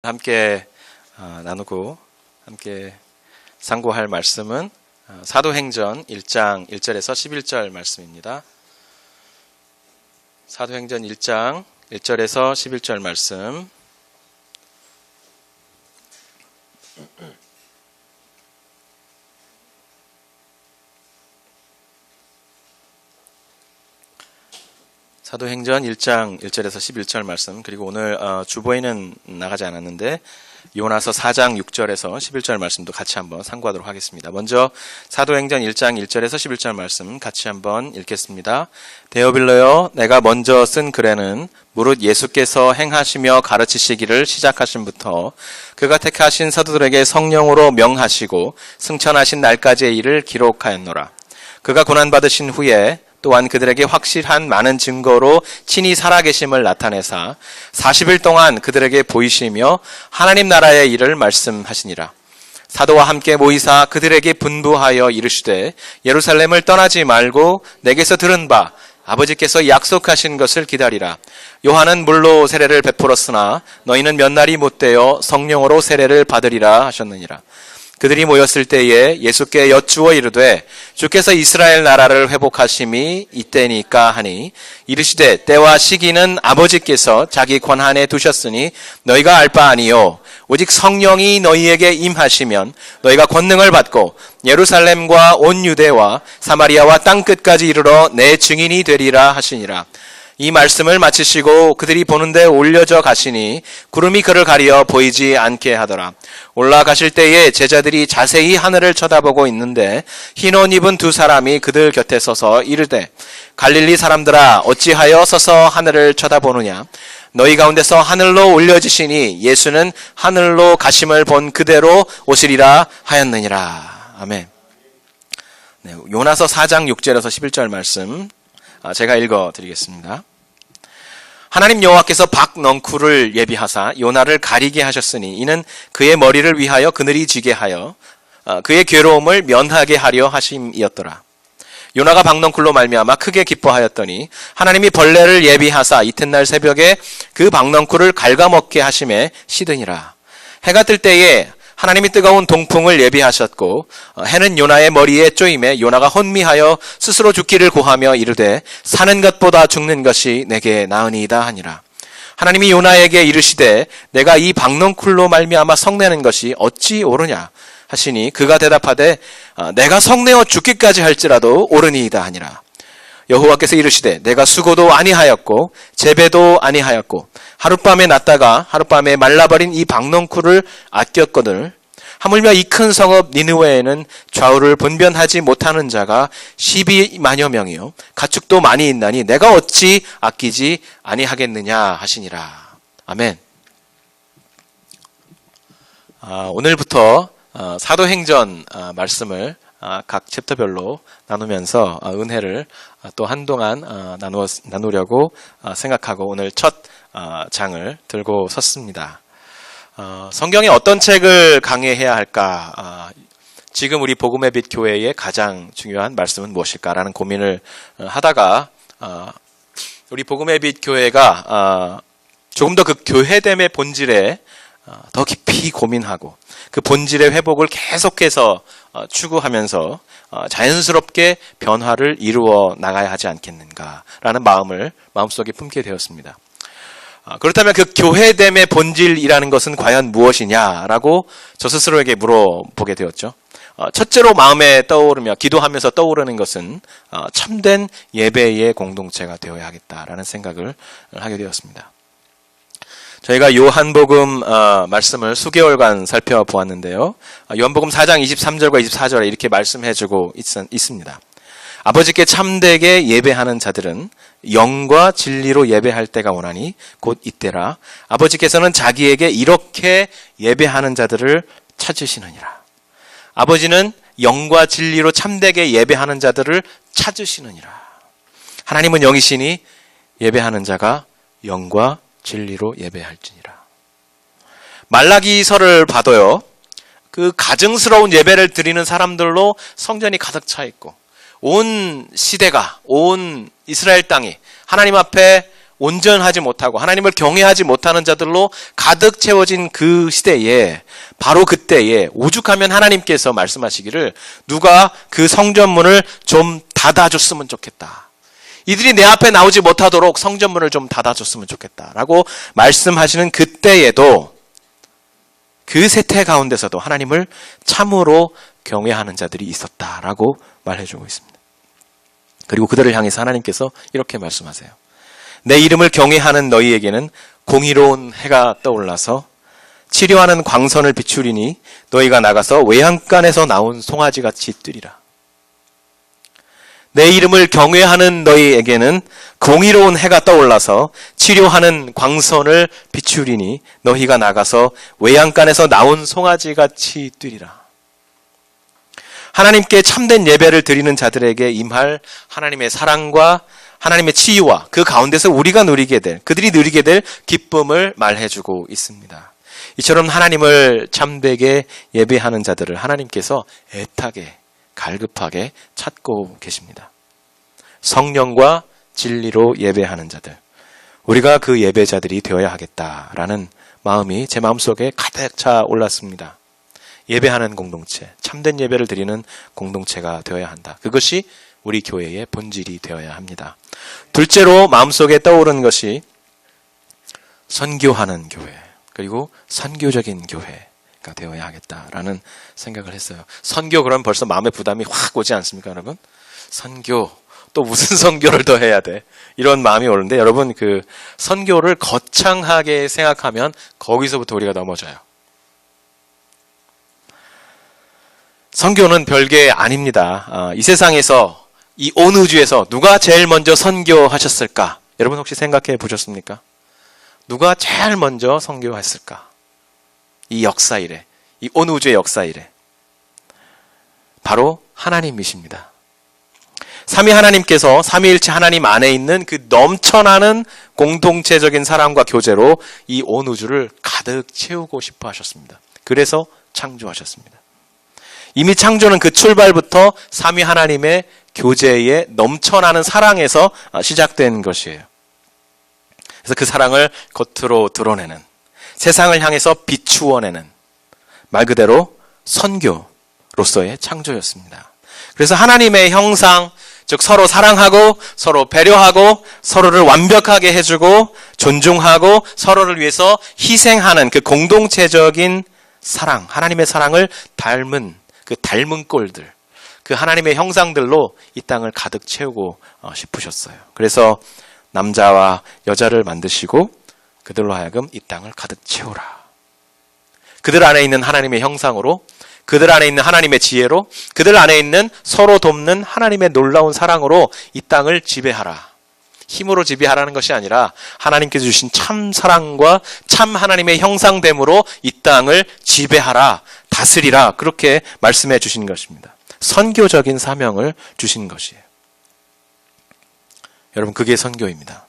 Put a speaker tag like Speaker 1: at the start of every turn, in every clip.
Speaker 1: 함께 나누고 함께 상고할 말씀은 사도행전 1장 1절에서 11절 말씀입니다. 사도행전 1장 1절에서 11절 말씀. 사도행전 1장 1절에서 11절 말씀, 그리고 오늘 주보에는 나가지 않았는데 요나서 4장 6절에서 11절 말씀도 같이 한번 상고하도록 하겠습니다. 먼저 사도행전 1장 1절에서 11절 말씀 같이 한번 읽겠습니다. 데오빌로여, 내가 먼저 쓴 글에는 무릇 예수께서 행하시며 가르치시기를 시작하신부터 그가 택하신 사도들에게 성령으로 명하시고 승천하신 날까지의 일을 기록하였노라. 그가 고난받으신 후에 또한 그들에게 확실한 많은 증거로 친히 살아계심을 나타내사 40일 동안 그들에게 보이시며 하나님 나라의 일을 말씀하시니라. 사도와 함께 모이사 그들에게 분부하여 이르시되 예루살렘을 떠나지 말고 내게서 들은 바 아버지께서 약속하신 것을 기다리라. 요한은 물로 세례를 베풀었으나 너희는 몇 날이 못되어 성령으로 세례를 받으리라 하셨느니라. 그들이 모였을 때에 예수께 여쭈어 이르되 주께서 이스라엘 나라를 회복하심이 이때니까 하니 이르시되 때와 시기는 아버지께서 자기 권한에 두셨으니 너희가 알 바 아니요 오직 성령이 너희에게 임하시면 너희가 권능을 받고 예루살렘과 온 유대와 사마리아와 땅끝까지 이르러 내 증인이 되리라 하시니라. 이 말씀을 마치시고 그들이 보는데 올려져 가시니 구름이 그를 가리어 보이지 않게 하더라. 올라가실 때에 제자들이 자세히 하늘을 쳐다보고 있는데 흰 옷 입은 두 사람이 그들 곁에 서서 이르되 갈릴리 사람들아 어찌하여 서서 하늘을 쳐다보느냐. 너희 가운데서 하늘로 올려지시니 예수는 하늘로 가심을 본 그대로 오시리라 하였느니라. 아멘. 네, 요나서 4장 6절에서 11절 말씀 제가 읽어드리겠습니다. 하나님 여호와께서 박넝쿨을 예비하사 요나를 가리게 하셨으니 이는 그의 머리를 위하여 그늘이 지게 하여 그의 괴로움을 면하게 하려 하심이었더라. 요나가 박넝쿨로 말미암아 크게 기뻐하였더니 하나님이 벌레를 예비하사 이튿날 새벽에 그 박넝쿨을 갉아먹게 하심에 시드니라. 해가 뜰 때에 하나님이 뜨거운 동풍을 예비하셨고 해는 요나의 머리에 쪼임에 요나가 혼미하여 스스로 죽기를 고하며 이르되 사는 것보다 죽는 것이 내게 나으니이다 하니라. 하나님이 요나에게 이르시되 내가 이 박넝쿨로 말미암아 성내는 것이 어찌 옳으냐 하시니 그가 대답하되 내가 성내어 죽기까지 할지라도 옳으니이다 하니라. 여호와께서 이르시되 내가 수고도 아니하였고 재배도 아니하였고 하룻밤에 났다가 하룻밤에 말라버린 이 박넝쿨을 아꼈거늘 하물며 이 큰 성읍 니느웨에는 좌우를 분변하지 못하는 자가 12만여 명이요 가축도 많이 있나니 내가 어찌 아끼지 아니하겠느냐 하시니라. 아멘. 오늘부터 사도행전 말씀을 각 챕터별로 나누면서 은혜를 또 한동안 나누려고 생각하고 오늘 첫 장을 들고 섰습니다. 성경에 어떤 책을 강해해야 할까? 지금 우리 복음의 빛 교회의 가장 중요한 말씀은 무엇일까라는 고민을 하다가 우리 복음의 빛 교회가 조금 더 그 교회됨의 본질에 더 깊이 고민하고 그 본질의 회복을 계속해서 추구하면서 자연스럽게 변화를 이루어 나가야 하지 않겠는가라는 마음을 마음속에 품게 되었습니다. 그렇다면 그 교회됨의 본질이라는 것은 과연 무엇이냐라고 저 스스로에게 물어보게 되었죠. 첫째로 마음에 떠오르며 기도하면서 떠오르는 것은 참된 예배의 공동체가 되어야 하겠다라는 생각을 하게 되었습니다. 저희가 요한복음 말씀을 수개월간 살펴보았는데요. 요한복음 4장 23절과 24절에 이렇게 말씀해주고 있습니다. 아버지께 참되게 예배하는 자들은 영과 진리로 예배할 때가 오나니 곧 이때라. 아버지께서는 자기에게 이렇게 예배하는 자들을 찾으시느니라. 아버지는 영과 진리로 참되게 예배하는 자들을 찾으시느니라. 하나님은 영이시니 예배하는 자가 영과 진리로 예배할지니라. 말라기서를 봐도요, 그 가증스러운 예배를 드리는 사람들로 성전이 가득 차 있고 온 시대가, 온 이스라엘 땅이 하나님 앞에 온전하지 못하고 하나님을 경외하지 못하는 자들로 가득 채워진 그 시대에, 바로 그때에 오죽하면 하나님께서 말씀하시기를 누가 그 성전문을 좀 닫아줬으면 좋겠다. 이들이 내 앞에 나오지 못하도록 성전문을 좀 닫아줬으면 좋겠다라고 말씀하시는 그때에도 그 세태 가운데서도 하나님을 참으로 경외하는 자들이 있었다라고 말해주고 있습니다. 그리고 그들을 향해서 하나님께서 이렇게 말씀하세요. 내 이름을 경외하는 너희에게는 공의로운 해가 떠올라서 치료하는 광선을 비추리니 너희가 나가서 외양간에서 나온 송아지같이 뛰리라. 내 이름을 경외하는 너희에게는 공의로운 해가 떠올라서 치료하는 광선을 비추리니 너희가 나가서 외양간에서 나온 송아지같이 뛰리라. 하나님께 참된 예배를 드리는 자들에게 임할 하나님의 사랑과 하나님의 치유와 그 가운데서 우리가 누리게 될, 그들이 누리게 될 기쁨을 말해주고 있습니다. 이처럼 하나님을 참되게 예배하는 자들을 하나님께서 애타게, 갈급하게 찾고 계십니다. 성령과 진리로 예배하는 자들, 우리가 그 예배자들이 되어야 하겠다라는 마음이 제 마음속에 가득 차 올랐습니다. 예배하는 공동체, 참된 예배를 드리는 공동체가 되어야 한다. 그것이 우리 교회의 본질이 되어야 합니다. 둘째로 마음속에 떠오른 것이 선교하는 교회, 그리고 선교적인 교회가 되어야 하겠다라는 생각을 했어요. 선교 그러면 벌써 마음의 부담이 확 오지 않습니까, 여러분? 선교, 또 무슨 선교를 더 해야 돼? 이런 마음이 오는데, 여러분 그 선교를 거창하게 생각하면 거기서부터 우리가 넘어져요. 선교는 별게 아닙니다. 이 세상에서, 이 온 우주에서 누가 제일 먼저 선교하셨을까? 여러분 혹시 생각해 보셨습니까? 누가 제일 먼저 선교했을까? 이 역사 이래, 이 온 우주의 역사 이래. 바로 하나님이십니다. 삼위 하나님께서 삼위일체 하나님 안에 있는 그 넘쳐나는 공동체적인 사랑과 교제로 이 온 우주를 가득 채우고 싶어 하셨습니다. 그래서 창조하셨습니다. 이미 창조는 그 출발부터 삼위 하나님의 교제의 넘쳐나는 사랑에서 시작된 것이에요. 그래서 그 사랑을 겉으로 드러내는, 세상을 향해서 비추어내는, 말 그대로 선교로서의 창조였습니다. 그래서 하나님의 형상, 즉 서로 사랑하고 서로 배려하고 서로를 완벽하게 해주고 존중하고 서로를 위해서 희생하는 그 공동체적인 사랑, 하나님의 사랑을 닮은 그 닮은 꼴들, 그 하나님의 형상들로 이 땅을 가득 채우고 싶으셨어요. 그래서 남자와 여자를 만드시고 그들로 하여금 이 땅을 가득 채우라. 그들 안에 있는 하나님의 형상으로, 그들 안에 있는 하나님의 지혜로, 그들 안에 있는 서로 돕는 하나님의 놀라운 사랑으로 이 땅을 지배하라. 힘으로 지배하라는 것이 아니라 하나님께서 주신 참 사랑과 참 하나님의 형상됨으로 이 땅을 지배하라, 다스리라, 그렇게 말씀해 주신 것입니다. 선교적인 사명을 주신 것이에요. 여러분, 그게 선교입니다.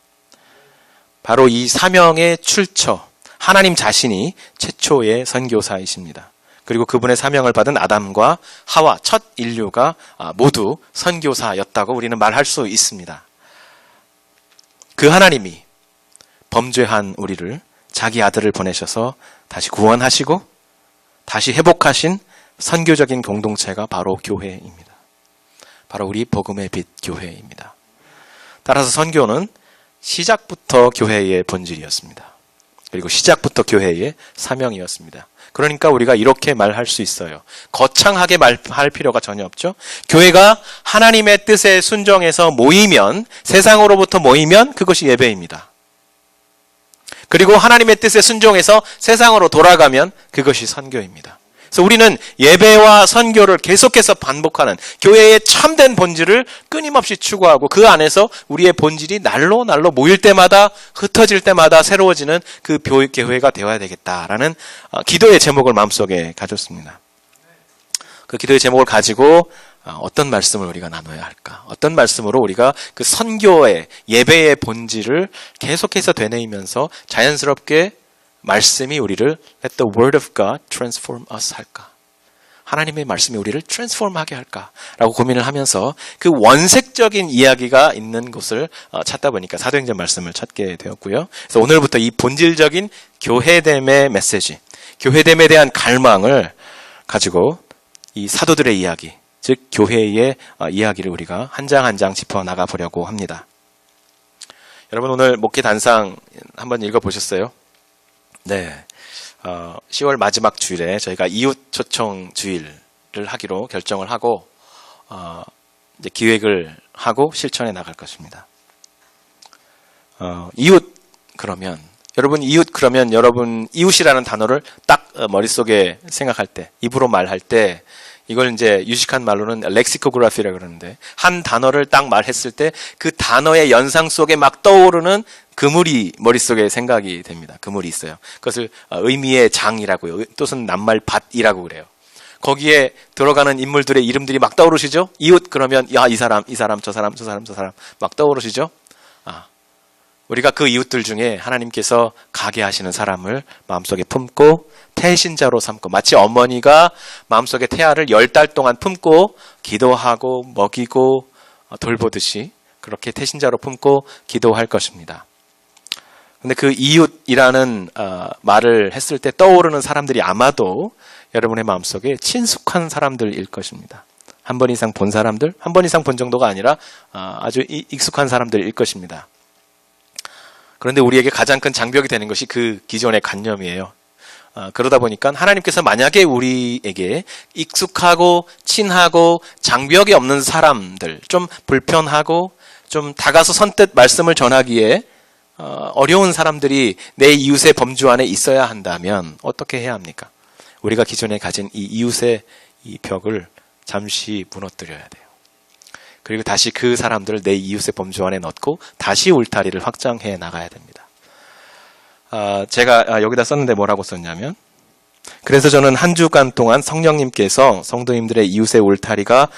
Speaker 1: 바로 이 사명의 출처, 하나님 자신이 최초의 선교사이십니다. 그리고 그분의 사명을 받은 아담과 하와, 첫 인류가 모두 선교사였다고 우리는 말할 수 있습니다. 그 하나님이 범죄한 우리를 자기 아들을 보내셔서 다시 구원하시고 다시 회복하신 선교적인 공동체가 바로 교회입니다. 바로 우리 복음의 빛 교회입니다. 따라서 선교는 시작부터 교회의 본질이었습니다. 그리고 시작부터 교회의 사명이었습니다. 그러니까 우리가 이렇게 말할 수 있어요. 거창하게 말할 필요가 전혀 없죠. 교회가 하나님의 뜻에 순종해서 모이면, 세상으로부터 모이면 그것이 예배입니다. 그리고 하나님의 뜻에 순종해서 세상으로 돌아가면 그것이 선교입니다. 그래서 우리는 예배와 선교를 계속해서 반복하는 교회의 참된 본질을 끊임없이 추구하고 그 안에서 우리의 본질이 날로 모일 때마다, 흩어질 때마다 새로워지는 그 교회가 되어야 되겠다라는 기도의 제목을 마음속에 가졌습니다. 그 기도의 제목을 가지고 어떤 말씀을 우리가 나눠야 할까? 어떤 말씀으로 우리가 그 선교의 예배의 본질을 계속해서 되뇌이면서 자연스럽게 말씀이 우리를 Let the word of God transform us 할까? 하나님의 말씀이 우리를 트랜스포머하게 할까라고 고민을 하면서 그 원색적인 이야기가 있는 곳을 찾다 보니까 사도행전 말씀을 찾게 되었고요. 그래서 오늘부터 이 본질적인 교회됨의 메시지, 교회됨에 대한 갈망을 가지고 이 사도들의 이야기, 즉 교회의 이야기를 우리가 한 장 한 장 짚어 나가 보려고 합니다. 여러분 오늘 목회 단상 한번 읽어보셨어요? 네. 10월 마지막 주일에 저희가 이웃 초청 주일을 하기로 결정을 하고 이제 기획을 하고 실천해 나갈 것입니다. 이웃 그러면 여러분 이웃이라는 단어를 딱 머릿속에 생각할 때, 입으로 말할 때 이걸 이제 유식한 말로는 렉시코그래피라고 그러는데 한 단어를 딱 말했을 때 그 단어의 연상 속에 막 떠오르는 그물이 머릿속에 생각이 됩니다. 그물이 있어요. 그것을 의미의 장이라고요. 뜻은 낱말밭이라고 그래요. 거기에 들어가는 인물들의 이름들이 막 떠오르시죠? 이웃 그러면 야, 이 사람, 저 사람 막 떠오르시죠? 우리가 그 이웃들 중에 하나님께서 가게 하시는 사람을 마음속에 품고 태신자로 삼고 마치 어머니가 마음속에 태아를 10달 동안 품고 기도하고 먹이고 돌보듯이 그렇게 태신자로 품고 기도할 것입니다. 근데 그 이웃이라는 말을 했을 때 떠오르는 사람들이 아마도 여러분의 마음속에 친숙한 사람들일 것입니다. 한 번 이상 본 사람들, 한 번 이상 본 정도가 아니라 아주 익숙한 사람들일 것입니다. 그런데 우리에게 가장 큰 장벽이 되는 것이 그 기존의 관념이에요. 그러다 보니까 하나님께서 만약에 우리에게 익숙하고 친하고 장벽이 없는 사람들, 좀 불편하고 좀 다가서 선뜻 말씀을 전하기에 어려운 사람들이 내 이웃의 범주 안에 있어야 한다면 어떻게 해야 합니까? 우리가 기존에 가진 이 이웃의 이 벽을 잠시 무너뜨려야 돼요. 그리고 다시 그 사람들을 내 이웃의 범주 안에 넣고 다시 울타리를 확장해 나가야 됩니다. 제가 여기다 썼는데 뭐라고 썼냐면, 그래서 저는 한 주간 동안 성령님께서 성도님들의 이웃의 울타리가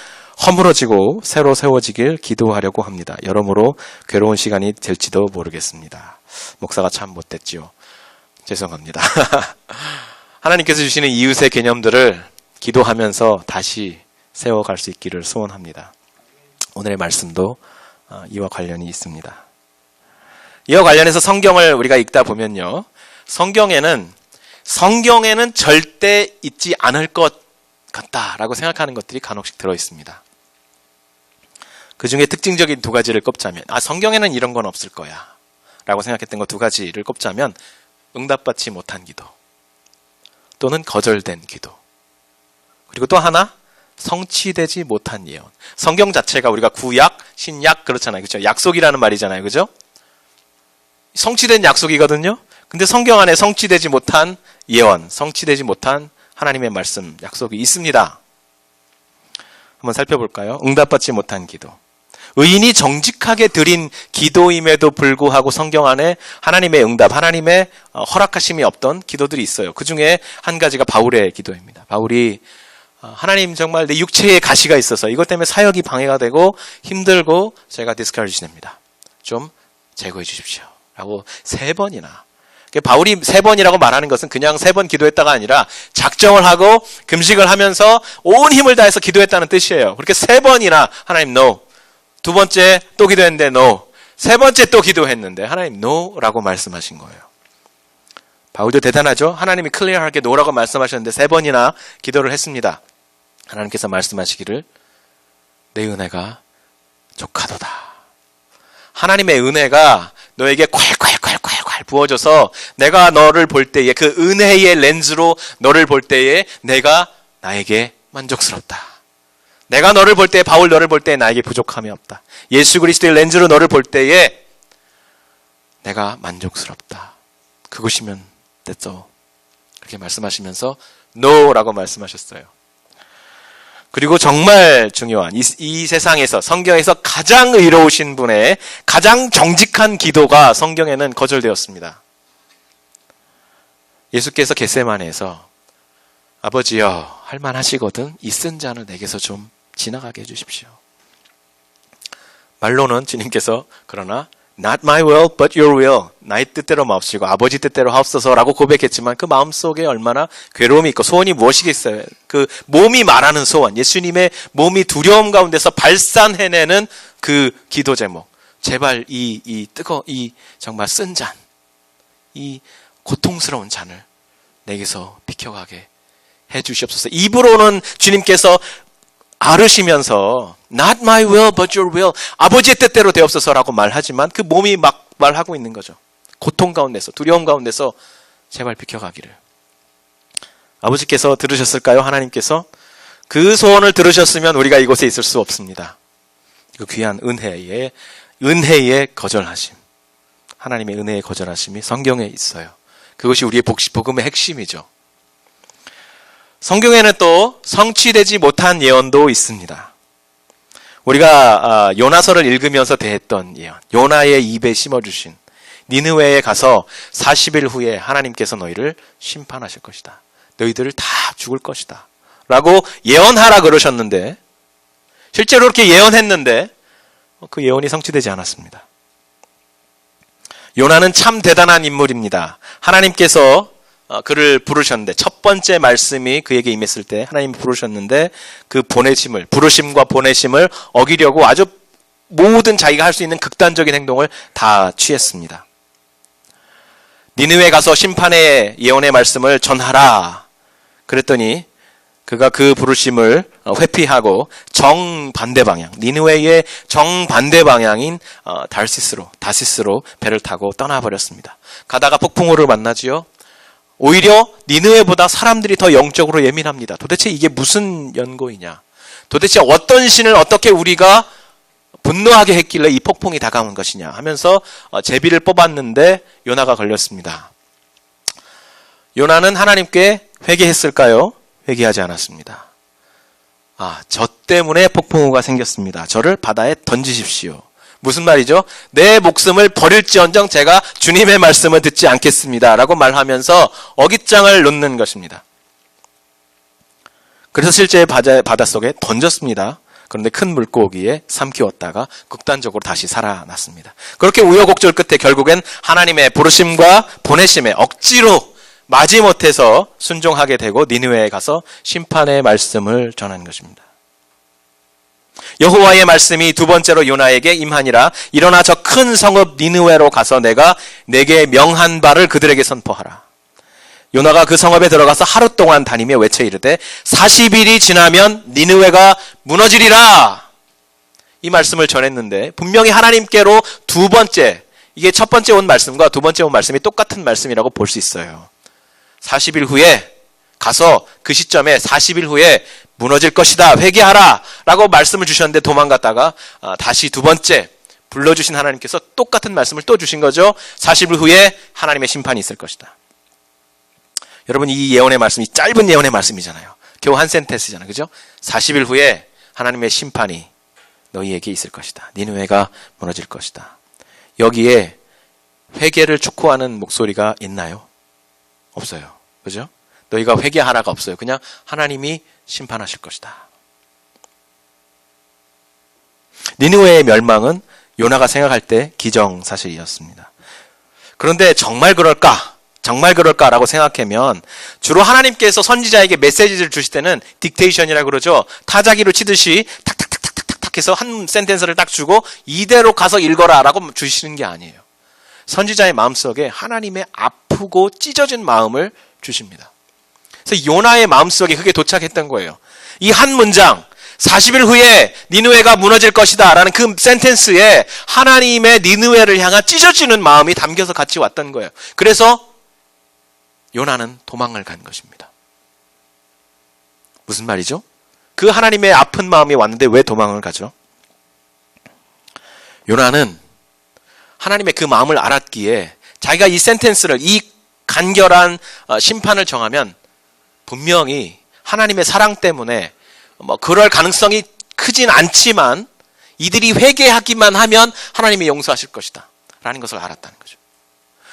Speaker 1: 허물어지고 새로 세워지길 기도하려고 합니다. 여러모로 괴로운 시간이 될지도 모르겠습니다. 목사가 참 못됐지요. 죄송합니다. 하나님께서 주시는 이웃의 개념들을 기도하면서 다시 세워갈 수 있기를 소원합니다. 오늘의 말씀도 이와 관련이 있습니다. 이와 관련해서 성경을 우리가 읽다 보면요, 성경에는 절대 있지 않을 것 같다라고 생각하는 것들이 간혹씩 들어있습니다. 그 중에 특징적인 두 가지를 꼽자면, 성경에는 이런 건 없을 거야 라고 생각했던 것 두 가지를 꼽자면, 응답받지 못한 기도 또는 거절된 기도, 그리고 또 하나, 성취되지 못한 예언. 성경 자체가 우리가 구약, 신약 그렇잖아요. 그렇죠? 약속이라는 말이잖아요. 그죠? 성취된 약속이거든요. 근데 성경 안에 성취되지 못한 예언, 성취되지 못한 하나님의 말씀, 약속이 있습니다. 한번 살펴볼까요? 응답받지 못한 기도. 의인이 정직하게 드린 기도임에도 불구하고 성경 안에 하나님의 응답, 하나님의 허락하심이 없던 기도들이 있어요. 그 중에 한 가지가 바울의 기도입니다. 바울이 하나님 정말 내 육체에 가시가 있어서 이것 때문에 사역이 방해가 되고 힘들고 제가 디스커리지 됩니다. 좀 제거해 주십시오. 라고 3번이나. 바울이 3번이라고 말하는 것은 그냥 3번 기도했다가 아니라 작정을 하고 금식을 하면서 온 힘을 다해서 기도했다는 뜻이에요. 그렇게 3번이나 하나님 no. 2번째 또 기도했는데 no. 3번째 또 기도했는데 하나님 no라고 말씀하신 거예요. 바울도 대단하죠? 하나님이 클리어하게 no라고 말씀하셨는데 3번이나 기도를 했습니다. 하나님께서 말씀하시기를 내 은혜가 족하도다. 하나님의 은혜가 너에게 콸콸콸콸콸 부어져서 내가 너를 볼 때에 그 은혜의 렌즈로 너를 볼 때에 내가 나에게 만족스럽다. 내가 너를 볼 때에, 바울 너를 볼 때에 나에게 부족함이 없다. 예수 그리스도의 렌즈로 너를 볼 때에 내가 만족스럽다. 그것이면 됐죠. 그렇게 말씀하시면서 no라고 말씀하셨어요. 그리고 정말 중요한 이 세상에서 성경에서 가장 의로우신 분의 가장 정직한 기도가 성경에는 거절되었습니다. 예수께서 겟세마네에서 아버지여 할만하시거든 이 쓴 잔을 내게서 좀 지나가게 해주십시오. 말로는 주님께서 그러나 Not my will, but your will. 나의 뜻대로 마옵시고 아버지 뜻대로 하옵소서라고 고백했지만 그 마음속에 얼마나 괴로움이 있고 소원이 무엇이겠어요? 그 몸이 말하는 소원, 예수님의 몸이 두려움 가운데서 발산해내는 그 기도 제목. 제발 이 정말 쓴 잔, 이 고통스러운 잔을 내게서 비켜가게 해 주시옵소서. 입으로는 주님께서 아르시면서 Not my will, but your will. 아버지의 뜻대로 되옵소서라고 말하지만 그 몸이 막 말하고 있는 거죠. 고통 가운데서, 두려움 가운데서 제발 비켜가기를. 아버지께서 들으셨을까요? 하나님께서? 그 소원을 들으셨으면 우리가 이곳에 있을 수 없습니다. 그 귀한 은혜의 거절하심. 하나님의 은혜의 거절하심이 성경에 있어요. 그것이 우리의 복음의 핵심이죠. 성경에는 또 성취되지 못한 예언도 있습니다. 우리가 요나서를 읽으면서 대했던 예언, 요나의 입에 심어주신 니느웨에 가서 40일 후에 하나님께서 너희를 심판하실 것이다. 너희들을 다 죽을 것이다. 라고 예언하라 그러셨는데 실제로 그렇게 예언했는데 그 예언이 성취되지 않았습니다. 요나는 참 대단한 인물입니다. 하나님께서 그를 부르셨는데 첫 번째 말씀이 그에게 임했을 때 하나님이 부르셨는데 그 부르심과 보내심을 어기려고 아주 모든 자기가 할 수 있는 극단적인 행동을 다 취했습니다. 니느웨에 가서 심판의 예언의 말씀을 전하라. 그랬더니 그가 그 부르심을 회피하고 정반대 방향, 니느웨의 정반대 방향인 다시스로 배를 타고 떠나버렸습니다. 가다가 폭풍우를 만나지요. 오히려 니느웨보다 사람들이 더 영적으로 예민합니다. 도대체 이게 무슨 연고이냐? 도대체 어떤 신을 어떻게 우리가 분노하게 했길래 이 폭풍이 다가온 것이냐 하면서 제비를 뽑았는데 요나가 걸렸습니다. 요나는 하나님께 회개했을까요? 회개하지 않았습니다. 저 때문에 폭풍우가 생겼습니다. 저를 바다에 던지십시오. 무슨 말이죠? 내 목숨을 버릴지언정 제가 주님의 말씀을 듣지 않겠습니다. 라고 말하면서 어깃장을 놓는 것입니다. 그래서 실제 바닷속에 던졌습니다. 그런데 큰 물고기에 삼키웠다가 극단적으로 다시 살아났습니다. 그렇게 우여곡절 끝에 결국엔 하나님의 부르심과 보내심에 억지로 마지못해서 순종하게 되고 니느웨에 가서 심판의 말씀을 전하는 것입니다. 여호와의 말씀이 두 번째로 요나에게 임하니라. 일어나 저 큰 성읍 니느웨로 가서 내가 내게 명한 바를 그들에게 선포하라. 요나가 그 성읍에 들어가서 하루 동안 다니며 외쳐 이르되 40일이 지나면 니느웨가 무너지리라. 이 말씀을 전했는데 분명히 하나님께로 두 번째, 이게 첫 번째 온 말씀과 두 번째 온 말씀이 똑같은 말씀이라고 볼 수 있어요. 40일 후에 가서 그 시점에 40일 후에 무너질 것이다. 회개하라. 라고 말씀을 주셨는데 도망갔다가 다시 두 번째 불러주신 하나님께서 똑같은 말씀을 또 주신 거죠. 40일 후에 하나님의 심판이 있을 것이다. 여러분 이 예언의 말씀이 짧은 예언의 말씀이잖아요. 겨우 한 센텐스잖아요. 그죠? 40일 후에 하나님의 심판이 너희에게 있을 것이다. 니느웨가 무너질 것이다. 여기에 회개를 촉구하는 목소리가 있나요? 없어요. 그죠? 너희가 회개하라가 없어요. 그냥 하나님이 심판하실 것이다. 니느웨의 멸망은 요나가 생각할 때 기정사실이었습니다. 그런데 정말 그럴까라고 생각하면 주로 하나님께서 선지자에게 메시지를 주실 때는 딕테이션이라고 그러죠. 타자기로 치듯이 탁탁탁탁탁탁 해서 한 센텐스를 딱 주고 이대로 가서 읽어라라고 주시는 게 아니에요. 선지자의 마음속에 하나님의 아프고 찢어진 마음을 주십니다. 그래서 요나의 마음속에 그게 도착했던 거예요. 이 한 문장 40일 후에 니느웨가 무너질 것이다 라는 그 센텐스에 하나님의 니느웨를 향한 찢어지는 마음이 담겨서 같이 왔던 거예요. 그래서 요나는 도망을 간 것입니다. 무슨 말이죠? 그 하나님의 아픈 마음이 왔는데 왜 도망을 가죠? 요나는 하나님의 그 마음을 알았기에 자기가 이 센텐스를, 이 간결한 심판을 정하면 분명히 하나님의 사랑 때문에 그럴 가능성이 크진 않지만 이들이 회개하기만 하면 하나님이 용서하실 것이다 라는 것을 알았다는 거죠.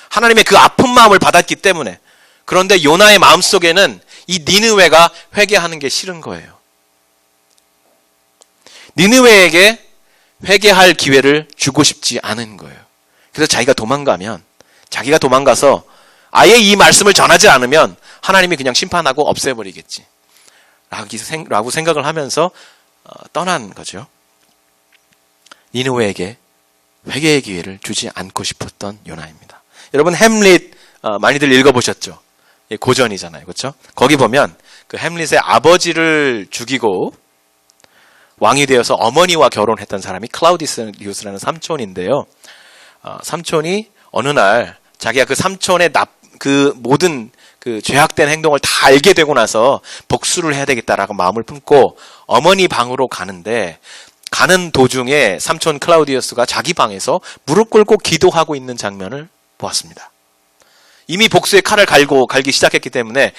Speaker 1: 하나님의 그 아픈 마음을 받았기 때문에. 그런데 요나의 마음속에는 이 니느웨가 회개하는 게 싫은 거예요. 니느웨에게 회개할 기회를 주고 싶지 않은 거예요. 그래서 자기가 도망가서 아예 이 말씀을 전하지 않으면 하나님이 그냥 심판하고 없애버리겠지 라고 생각을 하면서 떠난 거죠. 니느웨에게 회개의 기회를 주지 않고 싶었던 요나입니다. 여러분 햄릿 많이들 읽어보셨죠? 고전이잖아요. 그렇죠? 거기 보면 그 햄릿의 아버지를 죽이고 왕이 되어서 어머니와 결혼했던 사람이 클라우디우스라는 삼촌인데요. 삼촌이 어느 날 자기가 그 삼촌의 그 모든 그 죄악된 행동을 다 알게 되고 나서 복수를 해야 되겠다라고 마음을 품고 어머니 방으로 가는데 가는 도중에 삼촌 클라우디우스가 자기 방에서 무릎 꿇고 기도하고 있는 장면을 보았습니다. 이미 복수의 칼을 갈기 시작했기 때문에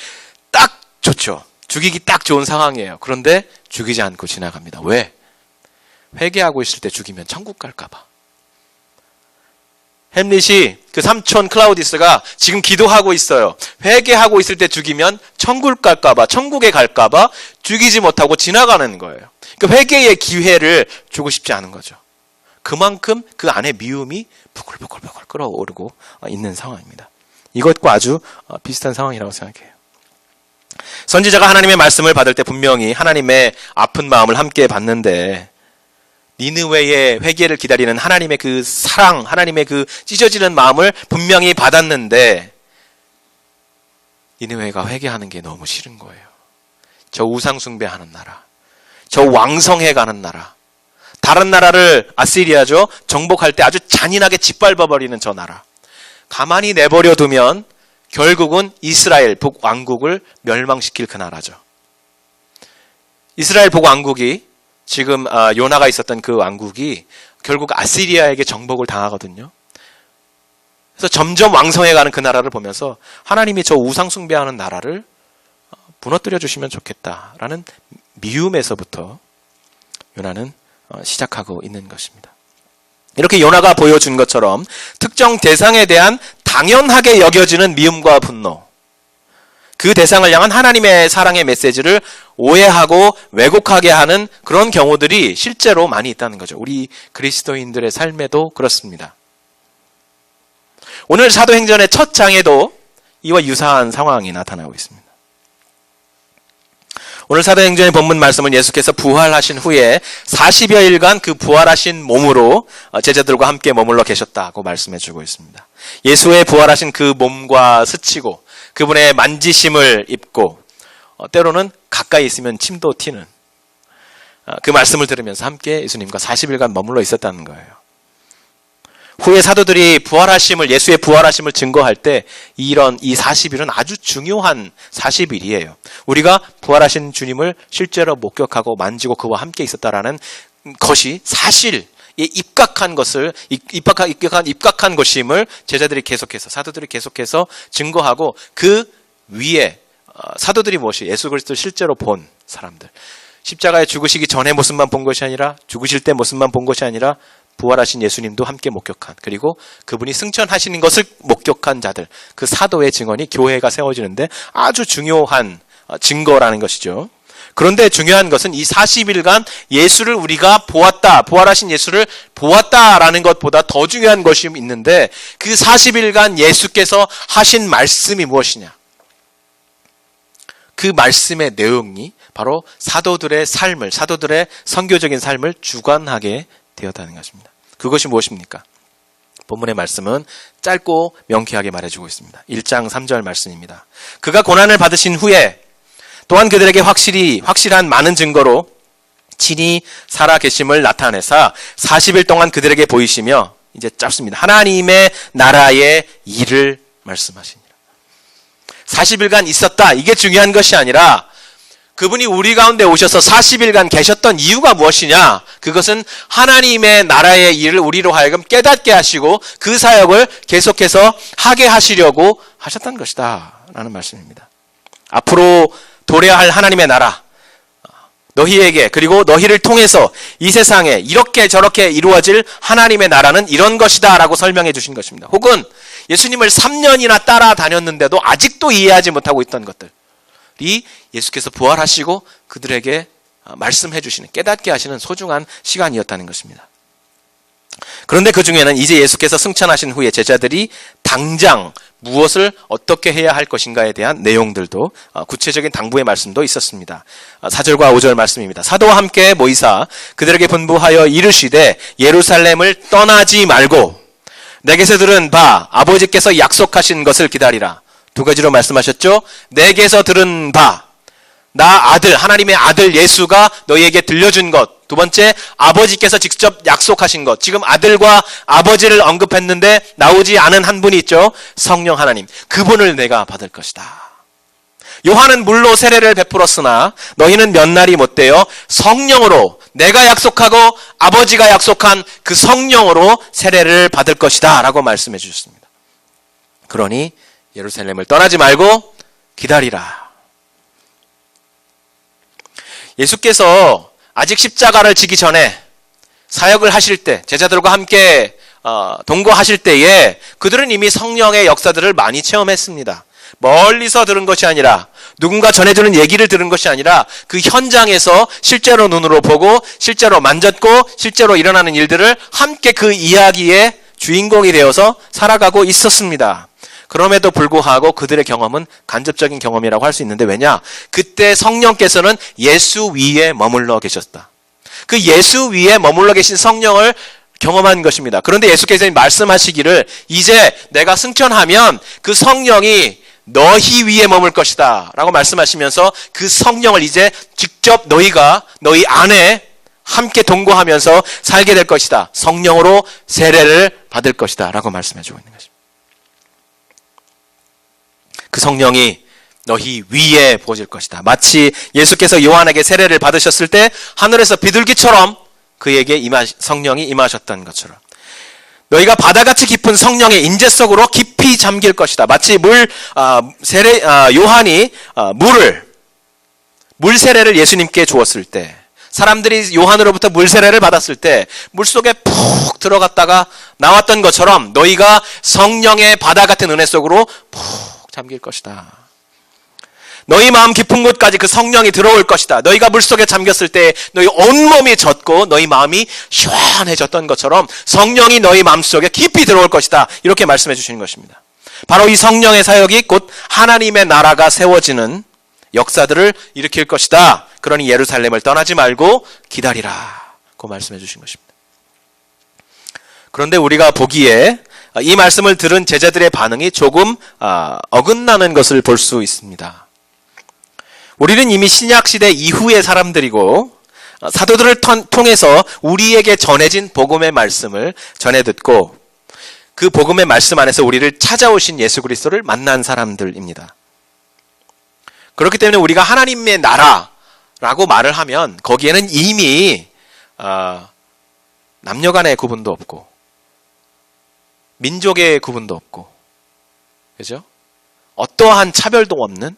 Speaker 1: 딱 좋죠. 죽이기 딱 좋은 상황이에요. 그런데 죽이지 않고 지나갑니다. 왜? 회개하고 있을 때 죽이면 천국 갈까 봐. 햄릿이 그 삼촌 클라우디스가 지금 기도하고 있어요. 회개하고 있을 때 죽이면 천국 갈까 봐, 천국에 갈까 봐 죽이지 못하고 지나가는 거예요. 그 회개의 기회를 주고 싶지 않은 거죠. 그만큼 그 안에 미움이 부글부글 끓어오르고 있는 상황입니다. 이것과 아주 비슷한 상황이라고 생각해요. 선지자가 하나님의 말씀을 받을 때 분명히 하나님의 아픈 마음을 함께 받는데 니느웨의 회개를 기다리는 하나님의 그 사랑, 하나님의 그 찢어지는 마음을 분명히 받았는데 니느웨가 회개하는 게 너무 싫은 거예요. 저 우상 숭배하는 나라, 저 왕성해가는 나라, 다른 나라를 아시리아죠 정복할 때 아주 잔인하게 짓밟아버리는 저 나라, 가만히 내버려 두면 결국은 이스라엘 북왕국을 멸망시킬 그 나라죠. 이스라엘 북왕국이 지금 요나가 있었던 그 왕국이 결국 아시리아에게 정복을 당하거든요. 그래서 점점 왕성해가는 그 나라를 보면서 하나님이 저 우상 숭배하는 나라를 무너뜨려 주시면 좋겠다라는 미움에서부터 요나는 시작하고 있는 것입니다. 이렇게 요나가 보여준 것처럼 특정 대상에 대한 당연하게 여겨지는 미움과 분노, 그 대상을 향한 하나님의 사랑의 메시지를 오해하고 왜곡하게 하는 그런 경우들이 실제로 많이 있다는 거죠. 우리 그리스도인들의 삶에도 그렇습니다. 오늘 사도행전의 첫 장에도 이와 유사한 상황이 나타나고 있습니다. 오늘 사도행전의 본문 말씀은 예수께서 부활하신 후에 40여일간 그 부활하신 몸으로 제자들과 함께 머물러 계셨다고 말씀해 주고 있습니다. 예수의 부활하신 그 몸과 스치고 그분의 만지심을 입고 때로는 가까이 있으면 침도 튀는 그 말씀을 들으면서 함께 예수님과 40일간 머물러 있었다는 거예요. 후에 사도들이 예수의 부활하심을 증거할 때 이 40일은 아주 중요한 40일이에요. 우리가 부활하신 주님을 실제로 목격하고 만지고 그와 함께 있었다라는 것이 사실에 입각한 것임을 제자들이 계속해서, 사도들이 계속해서 증거하고 그 위에 사도들이 예수 그리스도를 실제로 본 사람들. 십자가에 죽으시기 전의 모습만 본 것이 아니라 죽으실 때 모습만 본 것이 아니라 부활하신 예수님도 함께 목격한, 그리고 그분이 승천하시는 것을 목격한 자들, 그 사도의 증언이 교회가 세워지는데 아주 중요한 증거라는 것이죠. 그런데 중요한 것은 이 40일간 예수를 우리가 보았다, 부활하신 예수를 보았다라는 것보다 더 중요한 것이 있는데 그 40일간 예수께서 하신 말씀이 무엇이냐? 그 말씀의 내용이 바로 사도들의 삶을, 사도들의 선교적인 삶을 주관하게 되었다는 것입니다. 그것이 무엇입니까? 본문의 말씀은 짧고 명쾌하게 말해주고 있습니다. 1장 3절 말씀입니다. 그가 고난을 받으신 후에 또한 그들에게 확실한 많은 증거로 친히 살아 계심을 나타내사 40일 동안 그들에게 보이시며, 이제 짧습니다. 하나님의 나라의 일을 말씀하시니라. 40일간 있었다, 이게 중요한 것이 아니라 그분이 우리 가운데 오셔서 40일간 계셨던 이유가 무엇이냐? 그것은 하나님의 나라의 일을 우리로 하여금 깨닫게 하시고 그 사역을 계속해서 하게 하시려고 하셨던 것이다 라는 말씀입니다. 앞으로 도래야 할 하나님의 나라, 너희에게, 그리고 너희를 통해서 이 세상에 이렇게 저렇게 이루어질 하나님의 나라는 이런 것이다 라고 설명해 주신 것입니다. 혹은 예수님을 3년이나 따라다녔는데도 아직도 이해하지 못하고 있던 것들, 이 예수께서 부활하시고 그들에게 말씀해 주시는, 깨닫게 하시는 소중한 시간이었다는 것입니다. 그런데 그 중에는 이제 예수께서 승천하신 후에 제자들이 당장 무엇을 어떻게 해야 할 것인가에 대한 내용들도 구체적인 당부의 말씀도 있었습니다. 4절과 5절 말씀입니다. 사도와 함께 모이사 그들에게 분부하여 이르시되 예루살렘을 떠나지 말고 내게서 들은 바 아버지께서 약속하신 것을 기다리라. 두 가지로 말씀하셨죠. 내게서 들은 바, 나 아들, 하나님의 아들 예수가 너희에게 들려준 것. 두 번째, 아버지께서 직접 약속하신 것. 지금 아들과 아버지를 언급했는데 나오지 않은 한 분이 있죠. 성령 하나님. 그분을 내가 받을 것이다. 요한은 물로 세례를 베풀었으나 너희는 몇 날이 못되어 성령으로 내가 약속하고 아버지가 약속한 그 성령으로 세례를 받을 것이다 라고 말씀해 주셨습니다. 그러니 예루살렘을 떠나지 말고 기다리라. 예수께서 아직 십자가를 지기 전에 사역을 하실 때, 제자들과 함께 동거하실 때에 그들은 이미 성령의 역사들을 많이 체험했습니다. 멀리서 들은 것이 아니라, 누군가 전해주는 얘기를 들은 것이 아니라 그 현장에서 실제로 눈으로 보고 실제로 만졌고 실제로 일어나는 일들을 함께 그 이야기의 주인공이 되어서 살아가고 있었습니다. 그럼에도 불구하고 그들의 경험은 간접적인 경험이라고 할 수 있는데, 왜냐? 그때 성령께서는 예수 위에 머물러 계셨다. 그 예수 위에 머물러 계신 성령을 경험한 것입니다. 그런데 예수께서 말씀하시기를 이제 내가 승천하면 그 성령이 너희 위에 머물 것이다 라고 말씀하시면서 그 성령을 이제 직접 너희가 너희 안에 함께 동거하면서 살게 될 것이다. 성령으로 세례를 받을 것이다 라고 말씀해 주고 있는 것입니다. 그 성령이 너희 위에 부어질 것이다. 마치 예수께서 요한에게 세례를 받으셨을 때 하늘에서 비둘기처럼 그에게 성령이 임하셨던 것처럼 너희가 바다같이 깊은 성령의 인재 속으로 깊이 잠길 것이다. 마치 요한이 물 세례를 예수님께 주었을 때, 사람들이 요한으로부터 물 세례를 받았을 때 물속에 푹 들어갔다가 나왔던 것처럼 너희가 성령의 바다 같은 은혜 속으로 푹 잠길 것이다. 너희 마음 깊은 곳까지 그 성령이 들어올 것이다. 너희가 물속에 잠겼을 때 너희 온몸이 젖고 너희 마음이 시원해졌던 것처럼 성령이 너희 마음속에 깊이 들어올 것이다. 이렇게 말씀해 주시는 것입니다. 바로 이 성령의 사역이 곧 하나님의 나라가 세워지는 역사들을 일으킬 것이다. 그러니 예루살렘을 떠나지 말고 기다리라. 고 말씀해 주신 것입니다. 그런데 우리가 보기에 이 말씀을 들은 제자들의 반응이 조금 어긋나는 것을 볼 수 있습니다. 우리는 이미 신약시대 이후의 사람들이고 사도들을 통해서 우리에게 전해진 복음의 말씀을 전해 듣고 그 복음의 말씀 안에서 우리를 찾아오신 예수 그리스도를 만난 사람들입니다. 그렇기 때문에 우리가 하나님의 나라라고 말을 하면 거기에는 이미 남녀 간의 구분도 없고 민족의 구분도 없고, 그죠? 어떠한 차별도 없는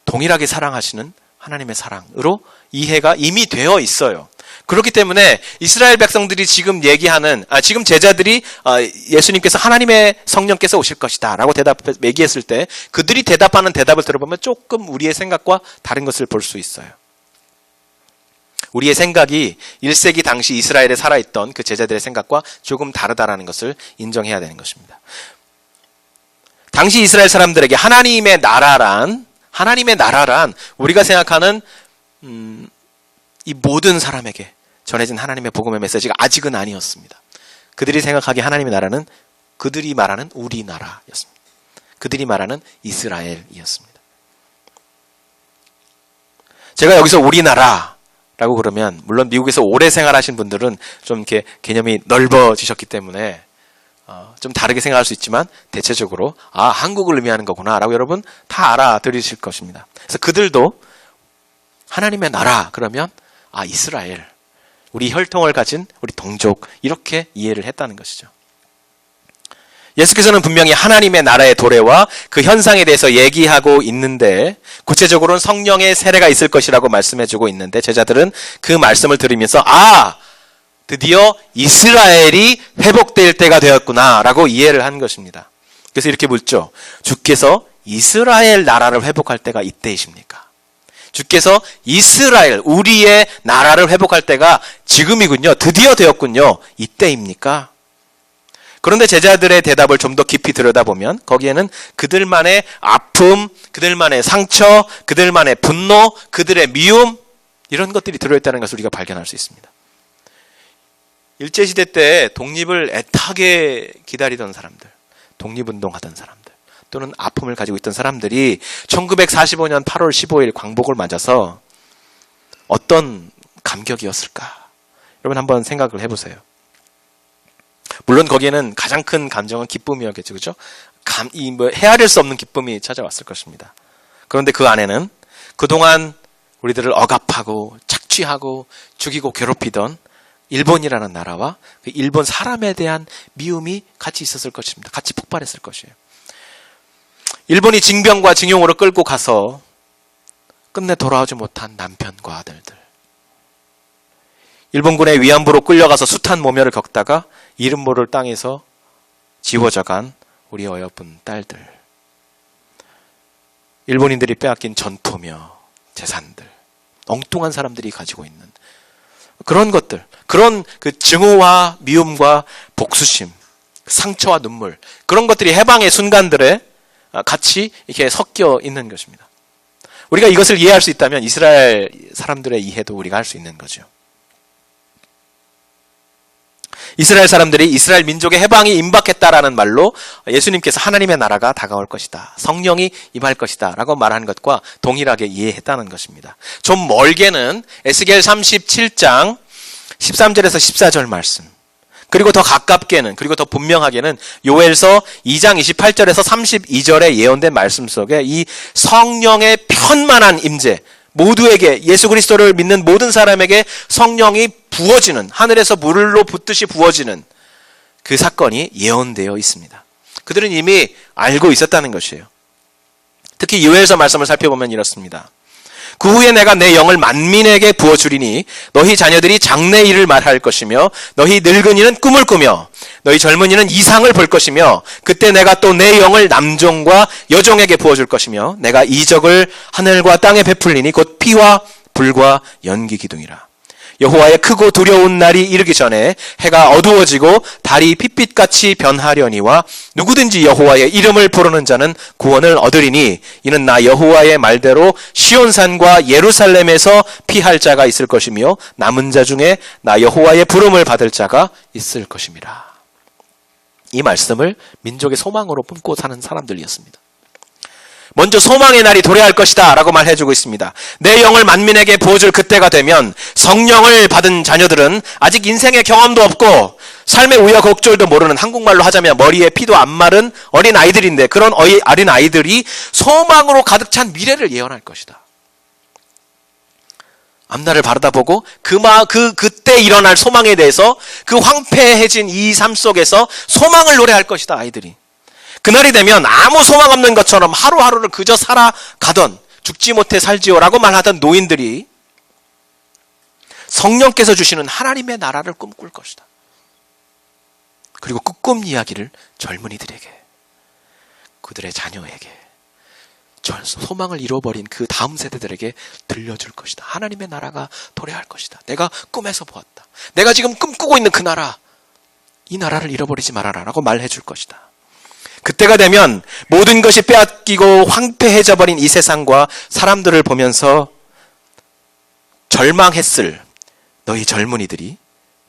Speaker 1: 동일하게 사랑하시는 하나님의 사랑으로 이해가 이미 되어 있어요. 그렇기 때문에 이스라엘 백성들이 지금 지금 제자들이 예수님께서 하나님의 성령께서 오실 것이다 라고 얘기했을 때 그들이 대답하는 대답을 들어보면 조금 우리의 생각과 다른 것을 볼 수 있어요. 우리의 생각이 1세기 당시 이스라엘에 살아있던 그 제자들의 생각과 조금 다르다라는 것을 인정해야 되는 것입니다. 당시 이스라엘 사람들에게 하나님의 나라란 우리가 생각하는 이 모든 사람에게 전해진 하나님의 복음의 메시지가 아직은 아니었습니다. 그들이 생각하기에 하나님의 나라는 그들이 말하는 우리나라였습니다. 그들이 말하는 이스라엘이었습니다. 제가 여기서 우리나라라고 그러면 물론 미국에서 오래 생활하신 분들은 좀 이렇게 개념이 넓어지셨기 때문에 좀 다르게 생각할 수 있지만 대체적으로 한국을 의미하는 거구나 라고 여러분 다 알아들으실 것입니다. 그래서 그들도 하나님의 나라 그러면 이스라엘, 우리 혈통을 가진 우리 동족 이렇게 이해를 했다는 것이죠. 예수께서는 분명히 하나님의 나라의 도래와 그 현상에 대해서 얘기하고 있는데 구체적으로는 성령의 세례가 있을 것이라고 말씀해주고 있는데 제자들은 그 말씀을 들으면서 드디어 이스라엘이 회복될 때가 되었구나 라고 이해를 한 것입니다. 그래서 이렇게 묻죠. 주께서 이스라엘 나라를 회복할 때가 이때이십니까? 주께서 이스라엘, 우리의 나라를 회복할 때가 지금이군요. 드디어 되었군요. 이때입니까? 그런데 제자들의 대답을 좀 더 깊이 들여다보면 거기에는 그들만의 아픔, 그들만의 상처, 그들만의 분노, 그들의 미움 이런 것들이 들어있다는 것을 우리가 발견할 수 있습니다. 일제시대 때 독립을 애타게 기다리던 사람들, 독립운동하던 사람들, 또는 아픔을 가지고 있던 사람들이 1945년 8월 15일 광복을 맞아서 어떤 감격이었을까? 여러분 한번 생각을 해보세요. 물론 거기에는 가장 큰 감정은 기쁨이었겠죠. 그렇죠? 헤아릴 수 없는 기쁨이 찾아왔을 것입니다. 그런데 그 안에는 그동안 우리들을 억압하고 착취하고 죽이고 괴롭히던 일본이라는 나라와 그 일본 사람에 대한 미움이 같이 있었을 것입니다. 같이 폭발했을 것이에요. 일본이 징병과 징용으로 끌고 가서 끝내 돌아오지 못한 남편과 아들들. 일본군의 위안부로 끌려가서 숱한 모멸을 겪다가 이름 모를 땅에서 지워져간 우리 어여쁜 딸들. 일본인들이 빼앗긴 전토며 재산들. 엉뚱한 사람들이 가지고 있는 그런 것들. 그런 그 증오와 미움과 복수심, 상처와 눈물. 그런 것들이 해방의 순간들에 같이 이렇게 섞여 있는 것입니다. 우리가 이것을 이해할 수 있다면 이스라엘 사람들의 이해도 우리가 할 수 있는 거죠. 이스라엘 사람들이 이스라엘 민족의 해방이 임박했다라는 말로 예수님께서 하나님의 나라가 다가올 것이다. 성령이 임할 것이다. 라고 말하는 것과 동일하게 이해했다는 것입니다. 좀 멀게는 에스겔 37장 13절에서 14절 말씀. 그리고 더 가깝게는, 그리고 더 분명하게는 요엘서 2장 28절에서 32절의 예언된 말씀 속에 이 성령의 편만한 임재, 모두에게 예수 그리스도를 믿는 모든 사람에게 성령이 부어지는, 하늘에서 물로 붓듯이 부어지는 그 사건이 예언되어 있습니다. 그들은 이미 알고 있었다는 것이에요. 특히 요엘서 말씀을 살펴보면 이렇습니다. 그 후에 내가 내 영을 만민에게 부어주리니 너희 자녀들이 장래일을 말할 것이며 너희 늙은이는 꿈을 꾸며 너희 젊은이는 이상을 볼 것이며 그때 내가 또 내 영을 남종과 여종에게 부어줄 것이며 내가 이적을 하늘과 땅에 베풀리니 곧 피와 불과 연기 기둥이라. 여호와의 크고 두려운 날이 이르기 전에 해가 어두워지고 달이 핏빛같이 변하려니와 누구든지 여호와의 이름을 부르는 자는 구원을 얻으리니 이는 나 여호와의 말대로 시온산과 예루살렘에서 피할 자가 있을 것이며 남은 자 중에 나 여호와의 부름을 받을 자가 있을 것임이라. 이 말씀을 민족의 소망으로 품고 사는 사람들이었습니다. 먼저 소망의 날이 도래할 것이다 라고 말해주고 있습니다. 내 영을 만민에게 부어줄 그때가 되면 성령을 받은 자녀들은 아직 인생의 경험도 없고 삶의 우여곡절도 모르는, 한국말로 하자면 머리에 피도 안 마른 어린 아이들인데 그런 어린 아이들이 소망으로 가득 찬 미래를 예언할 것이다. 앞날을 바라다보고 그때 일어날 소망에 대해서 그 황폐해진 이 삶 속에서 소망을 노래할 것이다, 아이들이. 그날이 되면 아무 소망 없는 것처럼 하루하루를 그저 살아가던, 죽지 못해 살지요라고 말하던 노인들이 성령께서 주시는 하나님의 나라를 꿈꿀 것이다. 그리고 그 꿈 이야기를 젊은이들에게, 그들의 자녀에게, 소망을 잃어버린 그 다음 세대들에게 들려줄 것이다. 하나님의 나라가 도래할 것이다. 내가 꿈에서 보았다. 내가 지금 꿈꾸고 있는 그 나라, 이 나라를 잃어버리지 말아라 라고 말해줄 것이다. 그때가 되면 모든 것이 빼앗기고 황폐해져 버린 이 세상과 사람들을 보면서 절망했을 너희 젊은이들이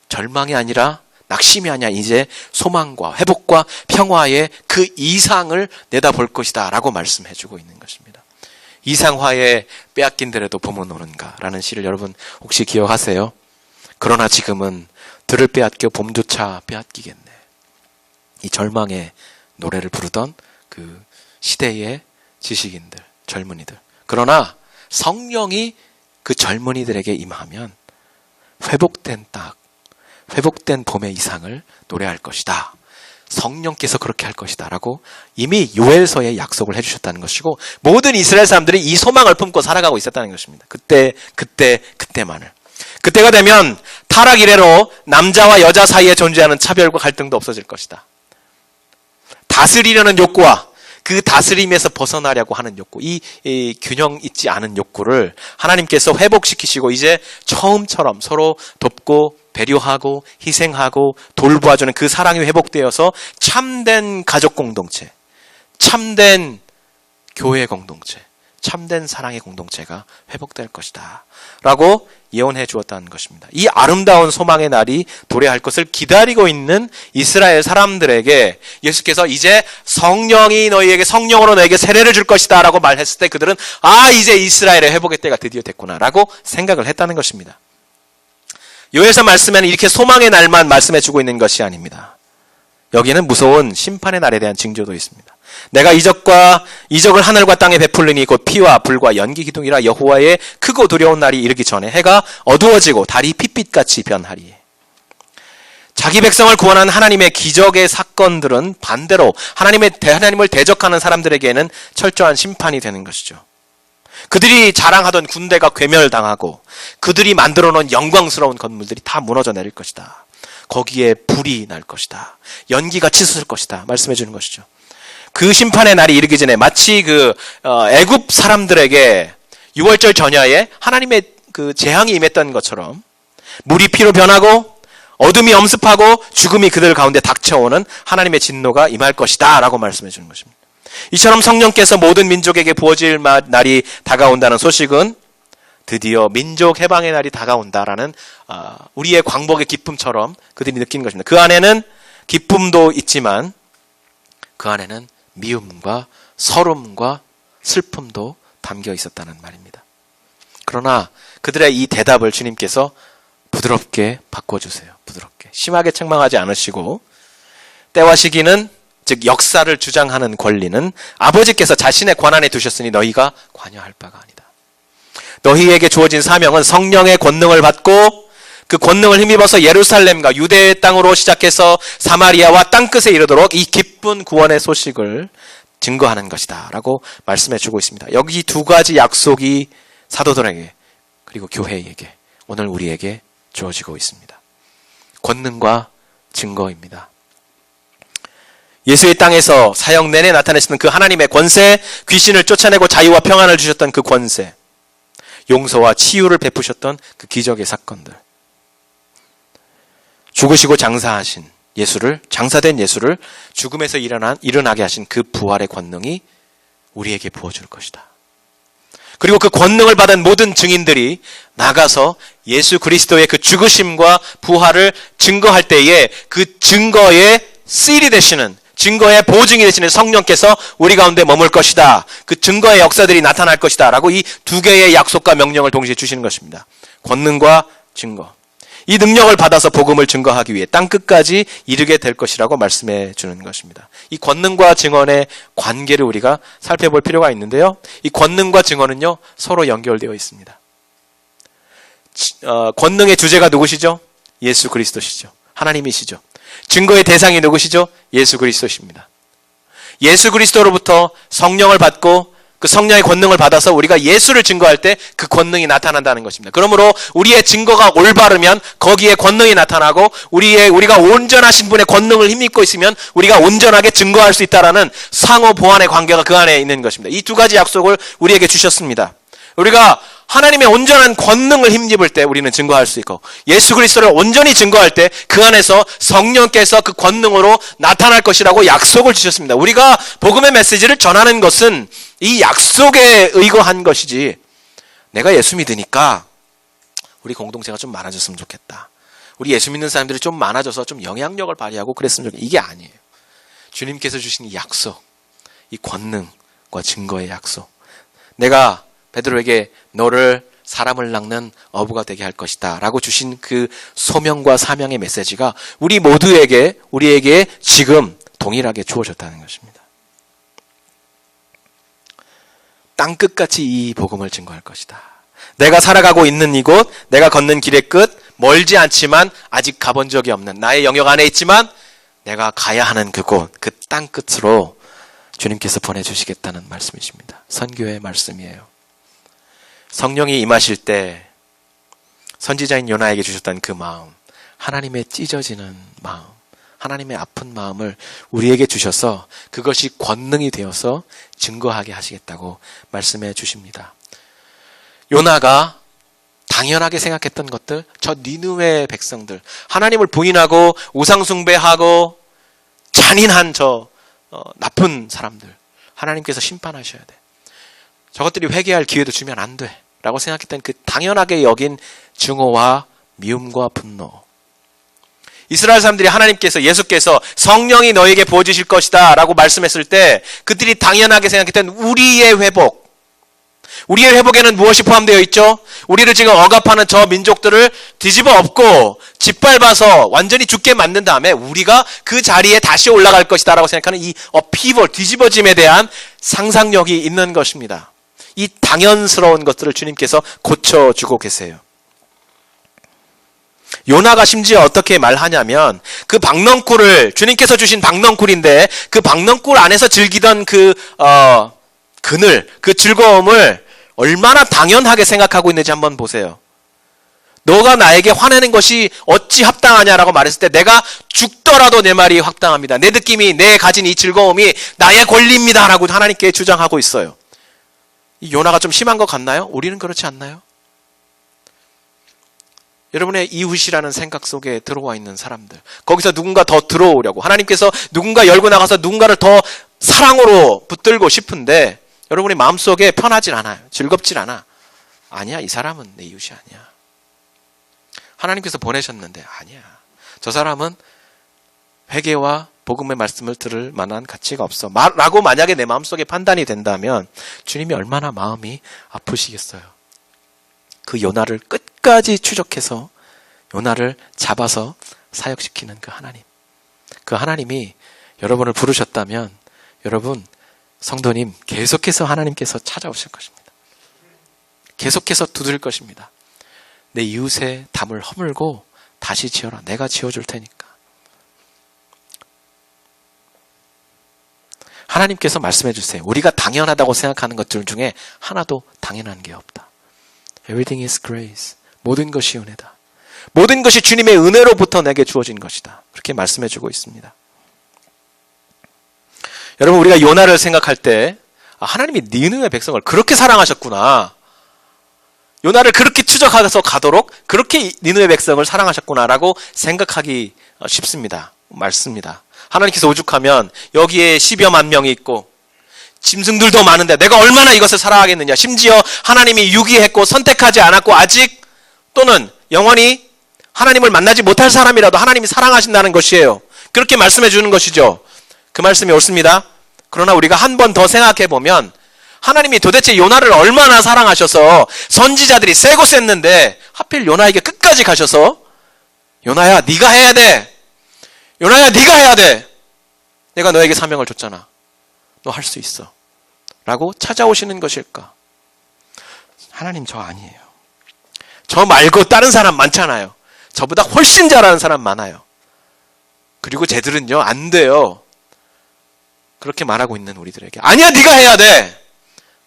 Speaker 1: 절망이 아니라 낙심이 아니라 이제 소망과 회복과 평화의 그 이상을 내다볼 것이다 라고 말씀해주고 있는 것입니다. 이상화에 빼앗긴데라도 봄은 오는가 라는 시를 여러분 혹시 기억하세요? 그러나 지금은 들을 빼앗겨 봄조차 빼앗기겠네. 이 절망의 노래를 부르던 그 시대의 지식인들, 젊은이들. 그러나 성령이 그 젊은이들에게 임하면 회복된 땅, 회복된 봄의 이상을 노래할 것이다. 성령께서 그렇게 할 것이다 라고 이미 요엘서에 약속을 해주셨다는 것이고 모든 이스라엘 사람들이 이 소망을 품고 살아가고 있었다는 것입니다. 그때만을. 그때가 되면 타락 이래로 남자와 여자 사이에 존재하는 차별과 갈등도 없어질 것이다. 다스리려는 욕구와 그 다스림에서 벗어나려고 하는 욕구, 이 균형 있지 않은 욕구를 하나님께서 회복시키시고 이제 처음처럼 서로 돕고 배려하고 희생하고 돌보아주는 그 사랑이 회복되어서 참된 가족 공동체, 참된 교회 공동체, 참된 사랑의 공동체가 회복될 것이다 라고 예언해 주었다는 것입니다. 이 아름다운 소망의 날이 도래할 것을 기다리고 있는 이스라엘 사람들에게 예수께서 이제 성령이 너희에게 성령으로 너에게 세례를 줄 것이다 라고 말했을 때 그들은 이제 이스라엘의 회복의 때가 드디어 됐구나 라고 생각을 했다는 것입니다. 요엘서 말씀에는 이렇게 소망의 날만 말씀해 주고 있는 것이 아닙니다. 여기는 무서운 심판의 날에 대한 징조도 있습니다. 내가 이적을 하늘과 땅에 베풀리니 곧 피와 불과 연기 기둥이라 여호와의 크고 두려운 날이 이르기 전에 해가 어두워지고 달이 핏빛같이 변하리. 자기 백성을 구원한 하나님의 기적의 사건들은 반대로 하나님을 대적하는 사람들에게는 철저한 심판이 되는 것이죠. 그들이 자랑하던 군대가 괴멸당하고 그들이 만들어 놓은 영광스러운 건물들이 다 무너져 내릴 것이다. 거기에 불이 날 것이다. 연기가 치솟을 것이다. 말씀해 주는 것이죠. 그 심판의 날이 이르기 전에 마치 애굽 사람들에게 6월절 전야에 하나님의 그 재앙이 임했던 것처럼 물이 피로 변하고 어둠이 엄습하고 죽음이 그들 가운데 닥쳐오는 하나님의 진노가 임할 것이다 라고 말씀해 주는 것입니다. 이처럼 성령께서 모든 민족에게 부어질 날이 다가온다는 소식은 드디어 민족 해방의 날이 다가온다라는 우리의 광복의 기쁨처럼 그들이 느끼는 것입니다. 그 안에는 기쁨도 있지만 그 안에는 미움과 서름과 슬픔도 담겨 있었다는 말입니다. 그러나 그들의 이 대답을 주님께서 부드럽게 바꿔주세요. 부드럽게. 심하게 책망하지 않으시고 때와 시기는 즉 역사를 주장하는 권리는 아버지께서 자신의 권한에 두셨으니 너희가 관여할 바가 아니다. 너희에게 주어진 사명은 성령의 권능을 받고 그 권능을 힘입어서 예루살렘과 유대의 땅으로 시작해서 사마리아와 땅끝에 이르도록 이 기쁜 구원의 소식을 증거하는 것이다 라고 말씀해 주고 있습니다. 여기 두 가지 약속이 사도들에게 그리고 교회에게 오늘 우리에게 주어지고 있습니다. 권능과 증거입니다. 예수의 땅에서 사역 내내 나타내시는 그 하나님의 권세, 귀신을 쫓아내고 자유와 평안을 주셨던 그 권세, 용서와 치유를 베푸셨던 그 기적의 사건들, 죽으시고 장사된 예수를 죽음에서 일어나게 하신 그 부활의 권능이 우리에게 부어줄 것이다. 그리고 그 권능을 받은 모든 증인들이 나가서 예수 그리스도의 그 죽으심과 부활을 증거할 때에 그 증거의 실이 되시는, 증거의 보증이 되시는 성령께서 우리 가운데 머물 것이다. 그 증거의 역사들이 나타날 것이다. 라고 이 두 개의 약속과 명령을 동시에 주시는 것입니다. 권능과 증거. 이 능력을 받아서 복음을 증거하기 위해 땅끝까지 이르게 될 것이라고 말씀해 주는 것입니다. 이 권능과 증언의 관계를 우리가 살펴볼 필요가 있는데요. 이 권능과 증언은요, 서로 연결되어 있습니다. 권능의 주제가 누구시죠? 예수 그리스도시죠. 하나님이시죠. 증거의 대상이 누구시죠? 예수 그리스도십니다. 예수 그리스도로부터 성령을 받고 그 성령의 권능을 받아서 우리가 예수를 증거할 때 그 권능이 나타난다는 것입니다. 그러므로 우리의 증거가 올바르면 거기에 권능이 나타나고 우리가 온전하신 분의 권능을 힘입고 있으면 우리가 온전하게 증거할 수 있다라는 상호 보완의 관계가 그 안에 있는 것입니다. 이 두 가지 약속을 우리에게 주셨습니다. 우리가 하나님의 온전한 권능을 힘입을 때 우리는 증거할 수 있고 예수 그리스도를 온전히 증거할 때 그 안에서 성령께서 그 권능으로 나타날 것이라고 약속을 주셨습니다. 우리가 복음의 메시지를 전하는 것은 이 약속에 의거한 것이지 내가 예수 믿으니까 우리 공동체가 좀 많아졌으면 좋겠다. 우리 예수 믿는 사람들이 좀 많아져서 좀 영향력을 발휘하고 그랬으면 좋겠다. 이게 아니에요. 주님께서 주신 이 약속, 이 권능과 증거의 약속. 내가 베드로에게 너를 사람을 낚는 어부가 되게 할 것이다 라고 주신 그 소명과 사명의 메시지가 우리에게 지금 동일하게 주어졌다는 것입니다. 땅끝같이 이 복음을 증거할 것이다. 내가 살아가고 있는 이곳, 내가 걷는 길의 끝, 멀지 않지만 아직 가본 적이 없는 나의 영역 안에 있지만 내가 가야 하는 그곳, 그 땅끝으로 주님께서 보내주시겠다는 말씀이십니다. 선교의 말씀이에요. 성령이 임하실 때 선지자인 요나에게 주셨던 그 마음, 하나님의 찢어지는 마음, 하나님의 아픈 마음을 우리에게 주셔서 그것이 권능이 되어서 증거하게 하시겠다고 말씀해 주십니다. 요나가 당연하게 생각했던 것들, 저 니느웨 백성들, 하나님을 부인하고 우상숭배하고 잔인한 저 나쁜 사람들, 하나님께서 심판하셔야 돼. 저것들이 회개할 기회도 주면 안 돼 라고 생각했던 그 당연하게 여긴 증오와 미움과 분노. 이스라엘 사람들이 하나님께서, 예수께서 성령이 너에게 부어주실 것이다 라고 말씀했을 때 그들이 당연하게 생각했던 우리의 회복, 우리의 회복에는 무엇이 포함되어 있죠? 우리를 지금 억압하는 저 민족들을 뒤집어 엎고 짓밟아서 완전히 죽게 만든 다음에 우리가 그 자리에 다시 올라갈 것이다 라고 생각하는 이 upheaval, 뒤집어짐에 대한 상상력이 있는 것입니다. 이 당연스러운 것들을 주님께서 고쳐주고 계세요. 요나가 심지어 어떻게 말하냐면 그 박넝쿨을, 주님께서 주신 박넝쿨인데 그 박넝쿨 안에서 즐기던 그 그늘, 그 즐거움을 얼마나 당연하게 생각하고 있는지 한번 보세요. 너가 나에게 화내는 것이 어찌 합당하냐라고 말했을 때 내가 죽더라도 내 말이 합당합니다. 내 느낌이, 내 가진 이 즐거움이 나의 권리입니다라고 하나님께 주장하고 있어요. 이 요나가 좀 심한 것 같나요? 우리는 그렇지 않나요? 여러분의 이웃이라는 생각 속에 들어와 있는 사람들, 거기서 누군가 더 들어오려고, 하나님께서 누군가 열고 나가서 누군가를 더 사랑으로 붙들고 싶은데 여러분의 마음속에 편하진 않아요. 즐겁진 않아. 아니야, 이 사람은 내 이웃이 아니야. 하나님께서 보내셨는데 아니야. 저 사람은 회개와 복음의 말씀을 들을 만한 가치가 없어 라고 만약에 내 마음속에 판단이 된다면 주님이 얼마나 마음이 아프시겠어요. 그 요나를 끝까지 추적해서 요나를 잡아서 사역시키는 그 하나님, 그 하나님이 여러분을 부르셨다면 여러분, 성도님, 계속해서 하나님께서 찾아오실 것입니다. 계속해서 두드릴 것입니다. 내 이웃의 담을 허물고 다시 지어라. 내가 지어줄 테니까. 하나님께서 말씀해 주세요. 우리가 당연하다고 생각하는 것들 중에 하나도 당연한 게 없다. Everything is grace. 모든 것이 은혜다. 모든 것이 주님의 은혜로부터 내게 주어진 것이다. 그렇게 말씀해 주고 있습니다. 여러분, 우리가 요나를 생각할 때 하나님이 니느웨 백성을 그렇게 사랑하셨구나, 요나를 그렇게 추적해서 가도록 그렇게 니느웨 백성을 사랑하셨구나라고 생각하기 쉽습니다. 맞습니다. 하나님께서 오죽하면 여기에 10여만 명이 있고 짐승들도 많은데 내가 얼마나 이것을 사랑하겠느냐. 심지어 하나님이 유기했고 선택하지 않았고 아직 또는 영원히 하나님을 만나지 못할 사람이라도 하나님이 사랑하신다는 것이에요. 그렇게 말씀해 주는 것이죠. 그 말씀이 옳습니다. 그러나 우리가 한 번 더 생각해 보면 하나님이 도대체 요나를 얼마나 사랑하셔서 선지자들이 세고 셌는데 하필 요나에게 끝까지 가셔서 요나야 네가 해야 돼. 요나야 네가 해야 돼. 내가 너에게 사명을 줬잖아. 너 할 수 있어. 라고 찾아오시는 것일까? 하나님, 저 아니에요. 저 말고 다른 사람 많잖아요. 저보다 훨씬 잘하는 사람 많아요. 그리고 쟤들은요 안 돼요. 그렇게 말하고 있는 우리들에게 아니야, 네가 해야 돼.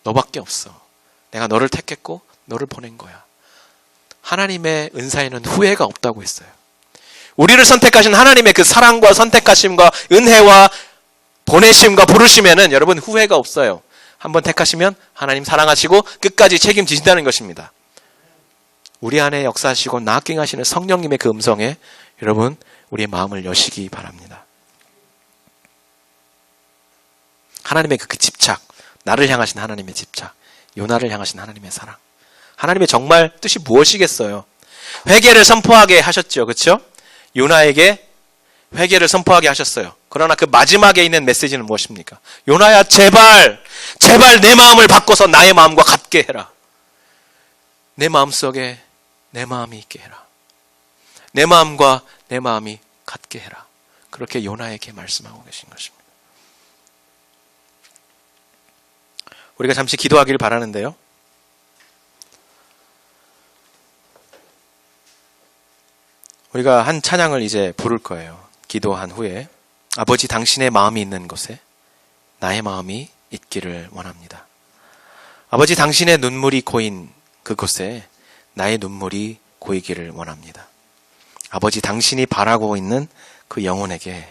Speaker 1: 너밖에 없어. 내가 너를 택했고 너를 보낸 거야. 하나님의 은사에는 후회가 없다고 했어요. 우리를 선택하신 하나님의 그 사랑과 선택하심과 은혜와 보내심과 부르심에는 여러분 후회가 없어요. 한번 택하시면 하나님 사랑하시고 끝까지 책임지신다는 것입니다. 우리 안에 역사하시고 나킹하시는 성령님의 그 음성에 여러분 우리의 마음을 여시기 바랍니다. 하나님의 그 집착, 나를 향하신 하나님의 집착, 요나를 향하신 하나님의 사랑, 하나님의 정말 뜻이 무엇이겠어요? 회개를 선포하게 하셨죠. 그렇죠? 요나에게 회개를 선포하게 하셨어요. 그러나 그 마지막에 있는 메시지는 무엇입니까? 요나야, 제발 내 마음을 바꿔서 나의 마음과 같게 해라. 내 마음속에 내 마음이 있게 해라. 내 마음과 내 마음이 같게 해라. 그렇게 요나에게 말씀하고 계신 것입니다. 우리가 잠시 기도하기를 바라는데요. 우리가 한 찬양을 이제 부를 거예요. 기도한 후에 아버지, 당신의 마음이 있는 곳에 나의 마음이 있기를 원합니다. 아버지, 당신의 눈물이 고인 그곳에 나의 눈물이 고이기를 원합니다. 아버지, 당신이 바라고 있는 그 영혼에게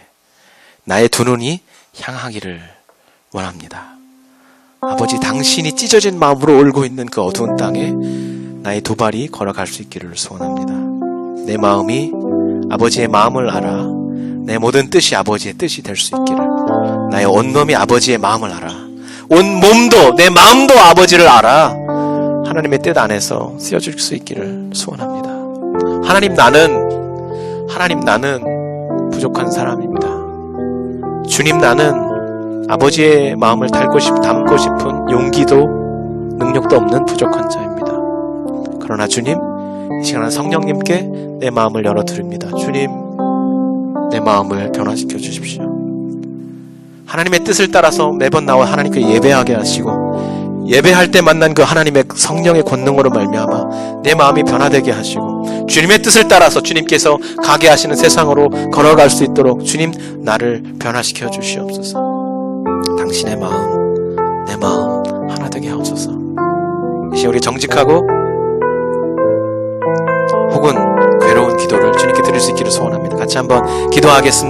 Speaker 1: 나의 두 눈이 향하기를 원합니다. 아버지, 당신이 찢어진 마음으로 울고 있는 그 어두운 땅에 나의 두 발이 걸어갈 수 있기를 소원합니다. 내 마음이 아버지의 마음을 알아 내 모든 뜻이 아버지의 뜻이 될 수 있기를, 나의 온몸이 아버지의 마음을 알아 온 몸도 내 마음도 아버지를 알아 하나님의 뜻 안에서 쓰여질 수 있기를 소원합니다. 하나님, 나는 부족한 사람입니다. 주님, 나는 아버지의 마음을 담고 싶은 용기도 능력도 없는 부족한 자입니다. 그러나 주님, 이 시간은 성령님께 내 마음을 열어드립니다. 주님, 내 마음을 변화시켜 주십시오. 하나님의 뜻을 따라서 매번 나와 하나님께 예배하게 하시고, 예배할 때 만난 그 하나님의 성령의 권능으로 말미암아 내 마음이 변화되게 하시고, 주님의 뜻을 따라서 주님께서 가게 하시는 세상으로 걸어갈 수 있도록 주님, 나를 변화시켜 주시옵소서. 당신의 마음, 내 마음 하나 되게 하옵소서. 이제 우리 정직하고 혹은 괴로운 기도를 주님께 드릴 수 있기를 소원합니다. 같이 한번 기도하겠습니다.